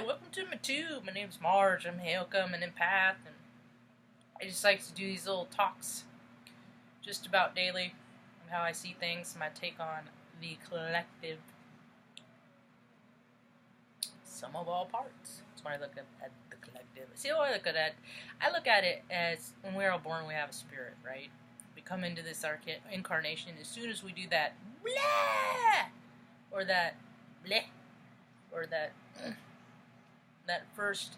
welcome to my tube. My name's Marge. I'm Hailka. I'm an empath, and I just like to do these little talks just about daily and how I see things, my take on the collective, sum of all parts. That's why I look at the collective. See how I look at it? I look at it as when we're all born, we have a spirit, right? We come into this incarnation. As soon as we do that, blah, or that, bleh, or that first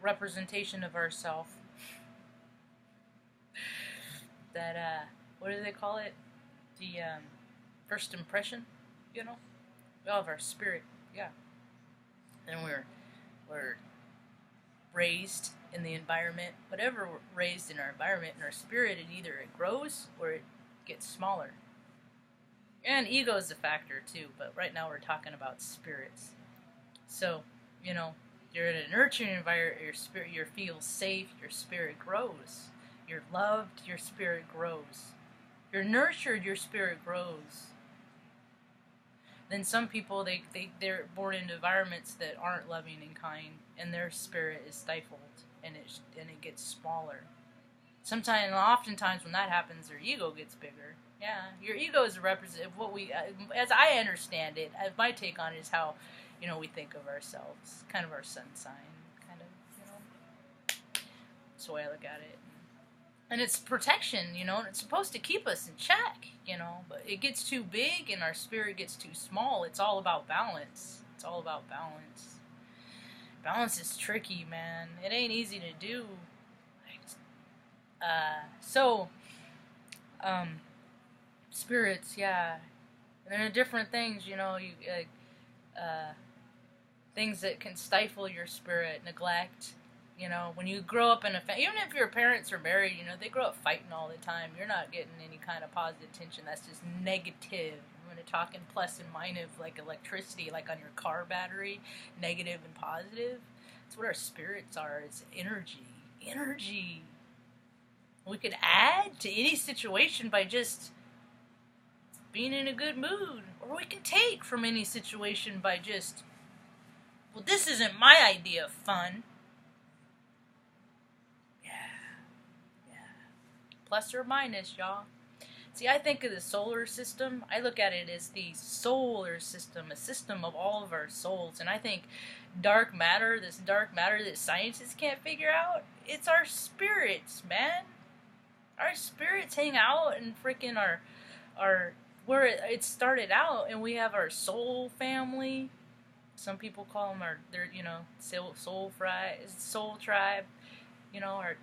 representation of ourself, that what do they call it, the first impression, you know, of our spirit, yeah. And we're raised in the environment, whatever we're raised in our environment, in our spirit, it grows or it gets smaller. And ego is a factor too, but right now we're talking about spirits. So, you know, you're in a nurturing environment, your spirit, you feel safe, your spirit grows. You're loved, your spirit grows. You're nurtured, your spirit grows. Then some people, they're born in environments that aren't loving and kind, and their spirit is stifled, and it gets smaller. Sometimes, oftentimes when that happens, their ego gets bigger. Yeah, your ego is a representative of what we, as I understand it, my take on it is how, you know, we think of ourselves, kind of our sun sign, kind of, you know. That's the way I look at it. And it's protection, you know, and it's supposed to keep us in check, you know, but it gets too big and our spirit gets too small. It's all about balance. It's all about balance. Balance is tricky, man. It ain't easy to do. Spirits, yeah. And there are different things, you know, things that can stifle your spirit, neglect. You know, when you grow up in a family, even if your parents are married, you know, they grow up fighting all the time. You're not getting any kind of positive attention. That's just negative. I'm going to talk in plus and minus, like electricity, like on your car battery, negative and positive. That's what our spirits are. It's energy. Energy. We could add to any situation by just being in a good mood. Or we can take from any situation by just, well, this isn't my idea of fun. Plus or minus, y'all. See, I think of the solar system, I look at it as the solar system, a system of all of our souls. And I think dark matter, this dark matter that scientists can't figure out, it's our spirits, man. Our spirits hang out in freaking our where it started out, and we have our soul family. Some people call them their, you know, soul tribe. You know, our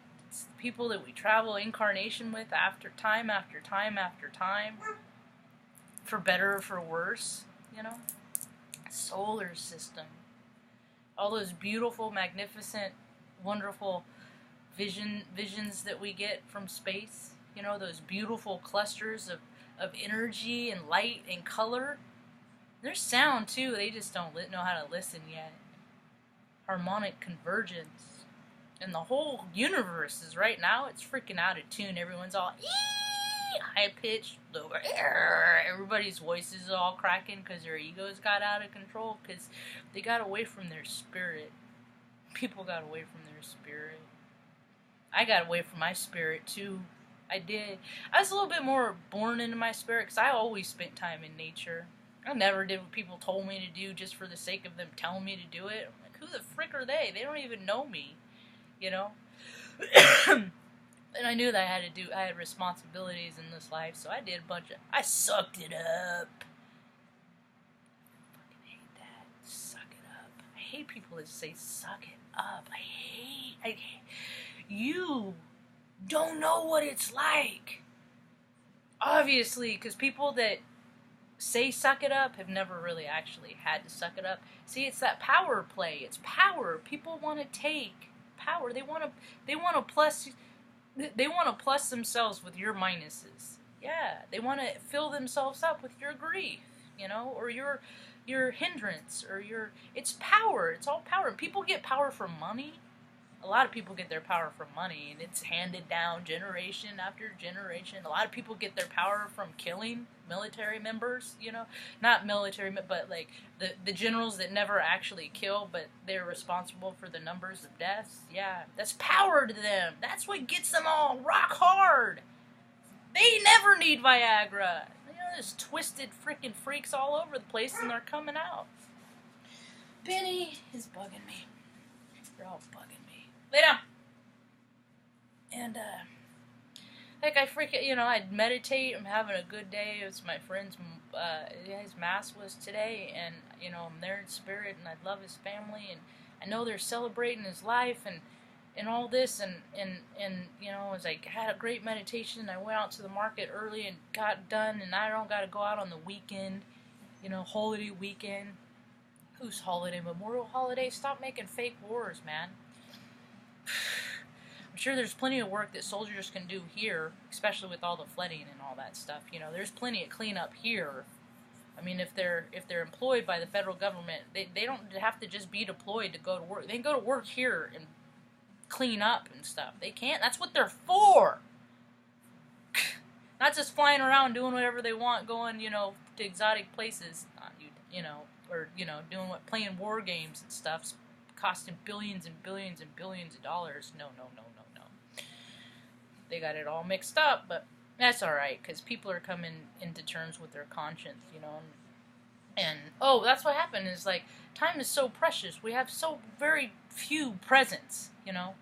people that we travel incarnation with after time after time after time, for better or for worse, you know. Solar system. All those beautiful, magnificent, wonderful visions that we get from space, you know, those beautiful clusters of energy and light and color. There's sound too, they just don't know how to listen yet. Harmonic convergence. And the whole universe is right now, it's freaking out of tune. Everyone's all high pitched. Everybody's voices are all cracking because their egos got out of control because they got away from their spirit. People got away from their spirit. I got away from my spirit too. I did. I was a little bit more born into my spirit because I always spent time in nature. I never did what people told me to do just for the sake of them telling me to do it. I'm like, who the frick are they? They don't even know me. You know? And I knew that I had responsibilities in this life, so I did I sucked it up. I fucking hate that. Suck it up. I hate people that say suck it up. I hate. You don't know what it's like. Obviously, because people that say suck it up have never really actually had to suck it up. See, it's that power play. It's power. People want to take power. They want to plus themselves with your minuses. Yeah, they want to fill themselves up with your grief, you know, or your hindrance, or it's power. It's all power. People get power from money. A lot of people get their power from money, and it's handed down generation after generation. A lot of people get their power from killing military members, you know, not military, but like the generals that never actually kill, but they're responsible for the numbers of deaths. Yeah, that's power to them. That's what gets them all rock hard. They never need Viagra. You know, there's twisted freaking freaks all over the place, and they're coming out. Benny is bugging me. They're all bugging me. Lay down. And, like, I freaking, you know, I'd meditate. I'm having a good day. It was my friend's, his mass was today, and, you know, I'm there in spirit, and I love his family, and I know they're celebrating his life, and all this, and you know, as I had a great meditation, I went out to the market early and got done, and I don't got to go out on the weekend, you know, holiday weekend. Whose holiday? Memorial holiday? Stop making fake wars, man. I'm sure there's plenty of work that soldiers can do here, especially with all the flooding and all that stuff. You know, there's plenty of cleanup here. I mean, if they're employed by the federal government, they don't have to just be deployed to go to work. They can go to work here and clean up and stuff. They can't. That's what they're for. Not just flying around doing whatever they want, going, you know, to exotic places. You know, or, you know, playing war games and stuff, costing billions and billions and billions of dollars. No. They got it all mixed up, but that's alright, because people are coming into terms with their conscience, you know, and oh, that's what happened, is like, time is so precious. We have so very few presents, you know.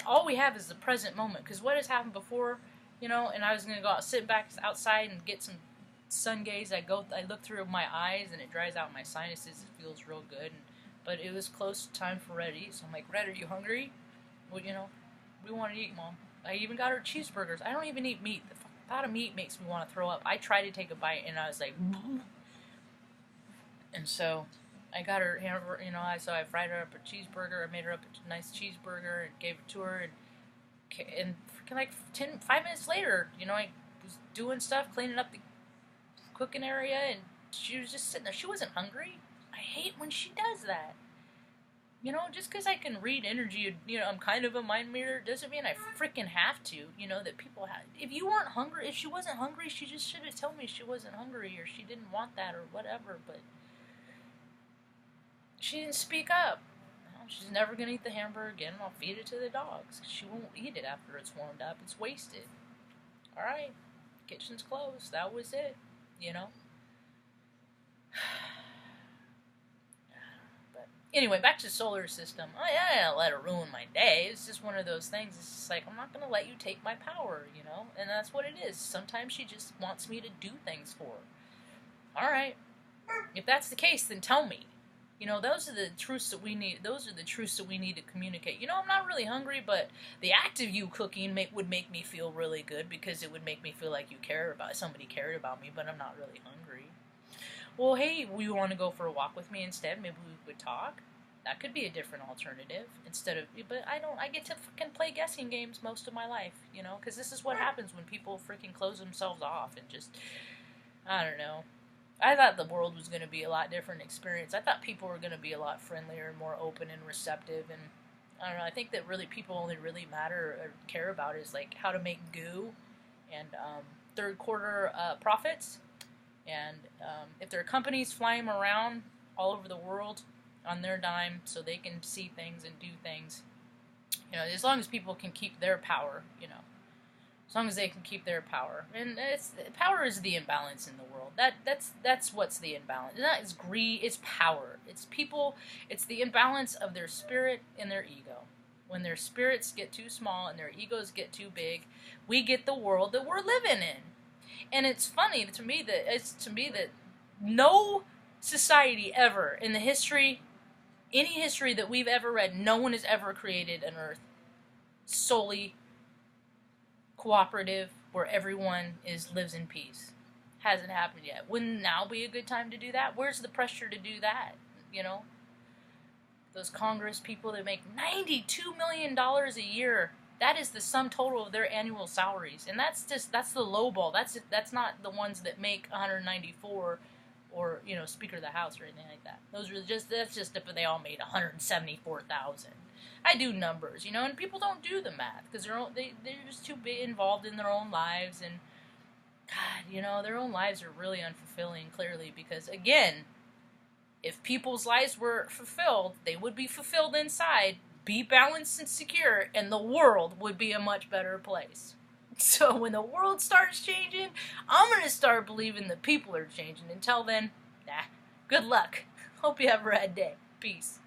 All we have is the present moment, because what has happened before, you know, and I was going to go out, sit back outside and get some sun gaze. I look through my eyes, and it dries out my sinuses. It feels real good, but it was close to time for Red to eat, so I'm like, Red, are you hungry? Well, you know, we want to eat, Mom. I even got her cheeseburgers. I don't even eat meat. The thought of meat makes me want to throw up. I tried to take a bite, and I was like, and so I got her hamburger, you know, so I fried her up a cheeseburger. I made her up a nice cheeseburger and gave it to her, and like 5 minutes later, you know, I was doing stuff, cleaning up the cooking area, and she was just sitting there. She wasn't hungry. I hate when she does that. You know, just because I can read energy, you know, I'm kind of a mind reader, doesn't mean I freaking have to, you know, that people have. If you weren't hungry, if she wasn't hungry, she just should have told me she wasn't hungry, or she didn't want that, or whatever, but she didn't speak up. Well, she's never going to eat the hamburger again, and I'll feed it to the dogs. She won't eat it after it's warmed up. It's wasted. Alright, kitchen's closed. That was it, you know. Anyway, back to the solar system. I didn't let it ruin my day. It's just one of those things. It's just like, I'm not going to let you take my power, you know? And that's what it is. Sometimes she just wants me to do things for her. Alright. If that's the case, then tell me. You know, those are the truths that we need. Those are the truths that we need to communicate. You know, I'm not really hungry, but the act of you cooking would make me feel really good, because it would make me feel like somebody cared about me, but I'm not really hungry. Well, hey, you want to go for a walk with me instead? Maybe we would talk. That could be a different alternative but I get to fucking play guessing games most of my life, you know, because this is what happens when people freaking close themselves off and just, I don't know. I thought the world was going to be a lot different experience. I thought people were going to be a lot friendlier and more open and receptive, and I don't know, I think that really people only really matter or care about is like how to make goo and third quarter profits. And if there are companies flying them around all over the world on their dime so they can see things and do things, you know, as long as people can keep their power, you know, as long as they can keep their power. And power is the imbalance in the world. That's what's the imbalance. That is greed, it's power. It's people, it's the imbalance of their spirit and their ego. When their spirits get too small and their egos get too big, we get the world that we're living in. And it's funny to me that no society ever in the history, any history that we've ever read, no one has ever created an earth solely cooperative where everyone lives in peace. Hasn't happened yet. Wouldn't now be a good time to do that? Where's the pressure to do that? You know, those Congress people that make $92 million a year. That is the sum total of their annual salaries, and that's the low ball. That's not the ones that make 194 or or Speaker of the House or anything like that. That's just if they all made 174,000. I do numbers, and people don't do the math because they're just too involved in their own lives, and God, their own lives are really unfulfilling. Clearly, because again, if people's lives were fulfilled, they would be fulfilled inside, be balanced and secure, and the world would be a much better place. So when the world starts changing, I'm going to start believing that people are changing. Until then, good luck. Hope you have a rad day. Peace.